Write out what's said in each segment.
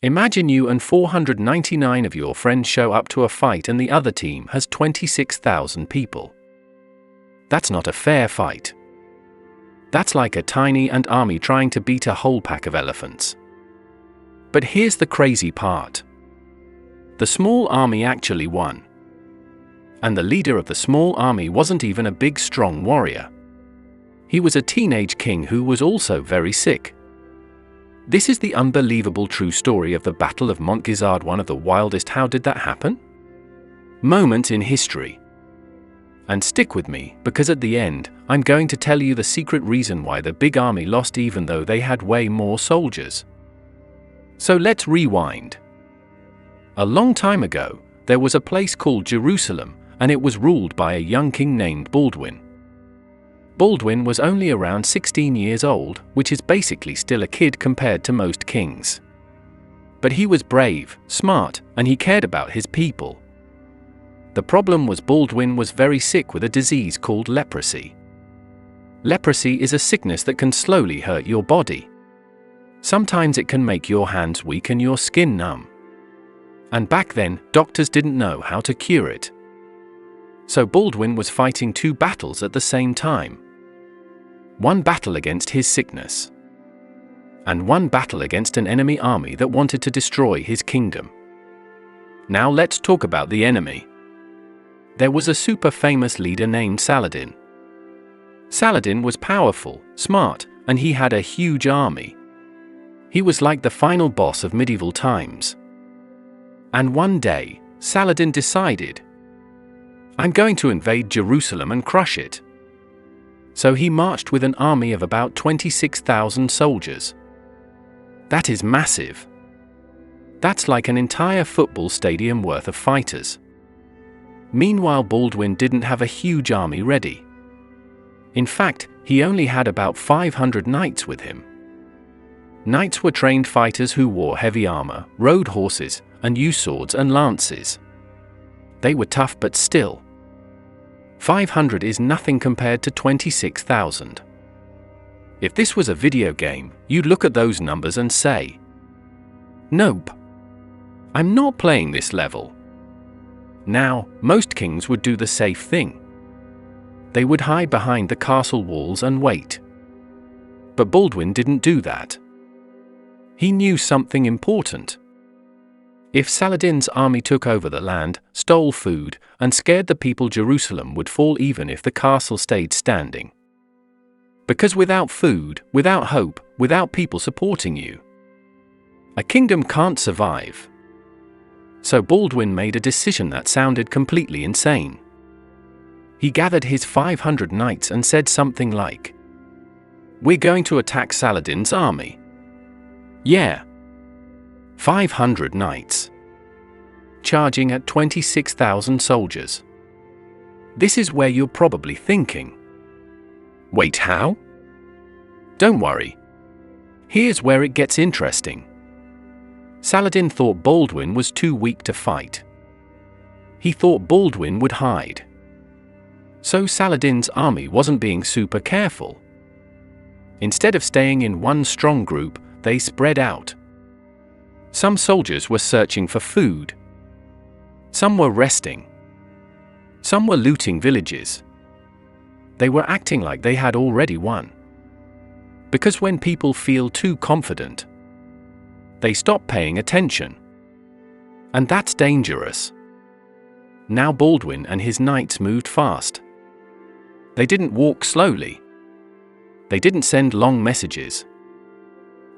Imagine you and 499 of your friends show up to a fight and the other team has 26,000 people. That's not a fair fight. That's like a tiny ant army trying to beat a whole pack of elephants. But here's the crazy part. The small army actually won. And the leader of the small army wasn't even a big strong warrior. He was a teenage king who was also very sick. This is the unbelievable true story of the Battle of Montgisard, one of the wildest "how did that happen?" moments in history. And stick with me, because at the end, I'm going to tell you the secret reason why the big army lost even though they had way more soldiers. So let's rewind. A long time ago, there was a place called Jerusalem, and it was ruled by a young king named Baldwin. Baldwin was only around 16 years old, which is basically still a kid compared to most kings. But he was brave, smart, and he cared about his people. The problem was Baldwin was very sick with a disease called leprosy. Leprosy is a sickness that can slowly hurt your body. Sometimes it can make your hands weak and your skin numb. And back then, doctors didn't know how to cure it. So Baldwin was fighting two battles at the same time. One battle against his sickness, and one battle against an enemy army that wanted to destroy his kingdom. Now let's talk about the enemy. There was a super famous leader named Saladin. Saladin was powerful, smart, and he had a huge army. He was like the final boss of medieval times. And one day, Saladin decided, "I'm going to invade Jerusalem and crush it." So he marched with an army of about 26,000 soldiers. That is massive. That's like an entire football stadium worth of fighters. Meanwhile, Baldwin didn't have a huge army ready. In fact, he only had about 500 knights with him. Knights were trained fighters who wore heavy armor, rode horses, and used swords and lances. They were tough, but still, 500 is nothing compared to 26,000. If this was a video game, you'd look at those numbers and say, "Nope. I'm not playing this level." Now, most kings would do the safe thing. They would hide behind the castle walls and wait. But Baldwin didn't do that. He knew something important. If Saladin's army took over the land, stole food, and scared the people, Jerusalem would fall even if the castle stayed standing. Because without food, without hope, without people supporting you, a kingdom can't survive. So Baldwin made a decision that sounded completely insane. He gathered his 500 knights and said something like, "We're going to attack Saladin's army." Yeah. 500 knights charging at 26,000 soldiers. This is where you're probably thinking, "Wait, how?" Don't worry. Here's where it gets interesting. Saladin thought Baldwin was too weak to fight. He thought Baldwin would hide. So Saladin's army wasn't being super careful. Instead of staying in one strong group, they spread out. Some soldiers were searching for food. Some were resting. Some were looting villages. They were acting like they had already won. Because when people feel too confident, they stop paying attention. And that's dangerous. Now Baldwin and his knights moved fast. They didn't walk slowly. They didn't send long messages.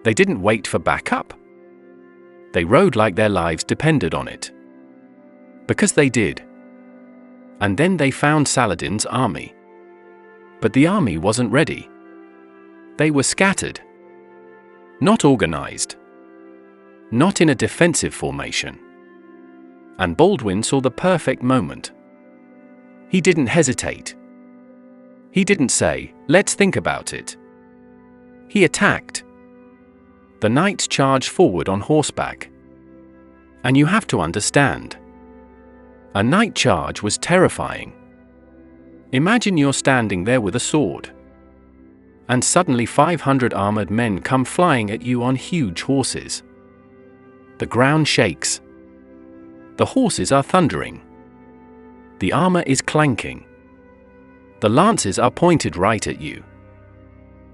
They didn't wait for backup. They rode like their lives depended on it. Because they did. And then they found Saladin's army. But the army wasn't ready. They were scattered. Not organized. Not in a defensive formation. And Baldwin saw the perfect moment. He didn't hesitate. He didn't say, "Let's think about it." He attacked. The knights charged forward on horseback. And you have to understand, a night charge was terrifying. Imagine you're standing there with a sword, and suddenly 500 armored men come flying at you on huge horses. The ground shakes. The horses are thundering. The armor is clanking. The lances are pointed right at you.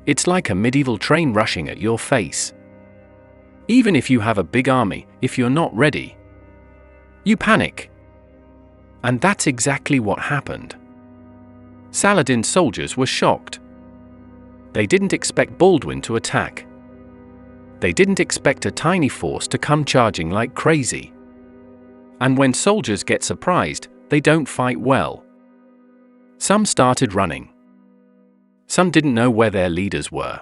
It's like a medieval train rushing at your face. Even if you have a big army, if you're not ready, you panic. And that's exactly what happened. Saladin's soldiers were shocked. They didn't expect Baldwin to attack. They didn't expect a tiny force to come charging like crazy. And when soldiers get surprised, they don't fight well. Some started running. Some didn't know where their leaders were.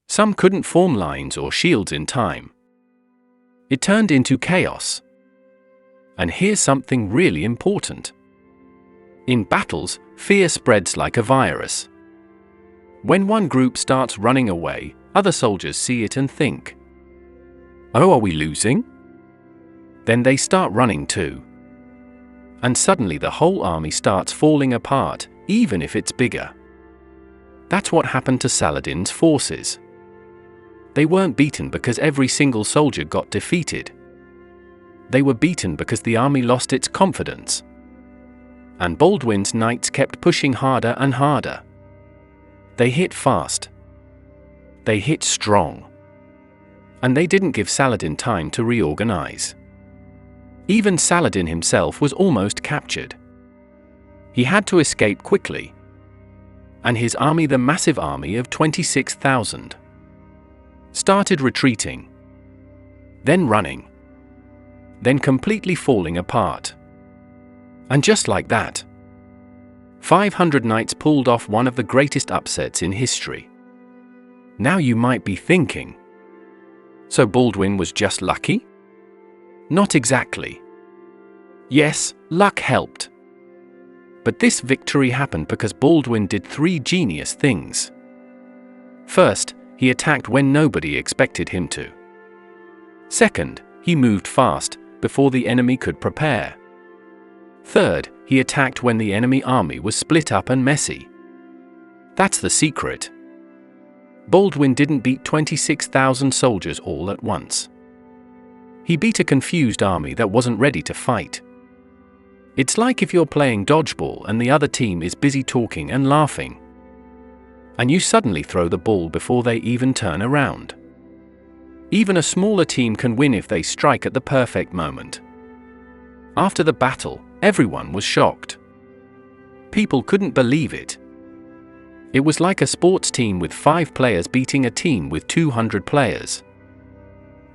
Some couldn't form lines or shields in time. It turned into chaos. And here's something really important. In battles, fear spreads like a virus. When one group starts running away, other soldiers see it and think, "Oh, are we losing?" Then they start running too. And suddenly the whole army starts falling apart, even if it's bigger. That's what happened to Saladin's forces. They weren't beaten because every single soldier got defeated. They were beaten because the army lost its confidence. And Baldwin's knights kept pushing harder and harder. They hit fast. They hit strong. And they didn't give Saladin time to reorganize. Even Saladin himself was almost captured. He had to escape quickly. And his army, the massive army of 26,000, started retreating, then running, then completely falling apart. And just like that, 500 knights pulled off one of the greatest upsets in history. Now you might be thinking, so Baldwin was just lucky? Not exactly. Yes, luck helped. But this victory happened because Baldwin did 3 genius things. First, he attacked when nobody expected him to. Second, he moved fast, before the enemy could prepare. Third, he attacked when the enemy army was split up and messy. That's the secret. Baldwin didn't beat 26,000 soldiers all at once. He beat a confused army that wasn't ready to fight. It's like if you're playing dodgeball and the other team is busy talking and laughing, and you suddenly throw the ball before they even turn around. Even a smaller team can win if they strike at the perfect moment. After the battle, everyone was shocked. People couldn't believe it. It was like a sports team with 5 players beating a team with 200 players.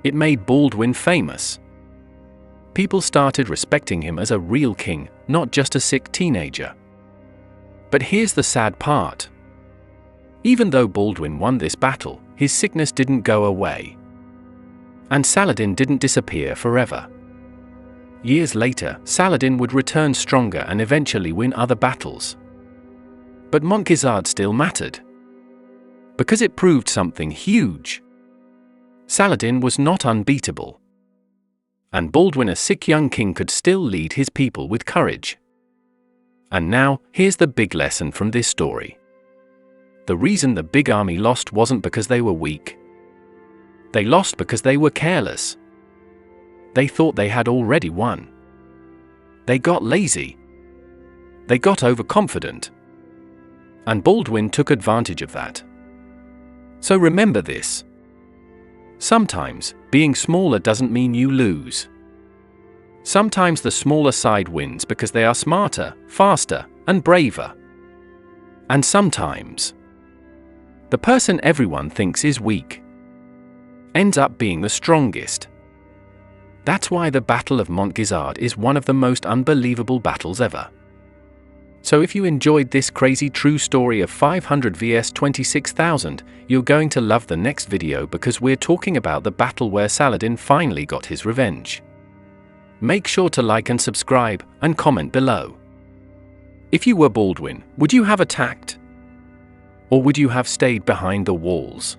It made Baldwin famous. People started respecting him as a real king, not just a sick teenager. But here's the sad part. Even though Baldwin won this battle, his sickness didn't go away. And Saladin didn't disappear forever. Years later, Saladin would return stronger and eventually win other battles. But Montgisard still mattered. Because it proved something huge. Saladin was not unbeatable. And Baldwin, a sick young king, could still lead his people with courage. And now, here's the big lesson from this story. The reason the big army lost wasn't because they were weak. They lost because they were careless. They thought they had already won. They got lazy. They got overconfident. And Baldwin took advantage of that. So remember this. Sometimes, being smaller doesn't mean you lose. Sometimes the smaller side wins because they are smarter, faster, and braver. And sometimes, the person everyone thinks is weak ends up being the strongest. That's why the Battle of Montgisard is one of the most unbelievable battles ever. So if you enjoyed this crazy true story of 500 vs 26,000, you're going to love the next video because we're talking about the battle where Saladin finally got his revenge. Make sure to like and subscribe, and comment below. If you were Baldwin, would you have attacked? Or would you have stayed behind the walls?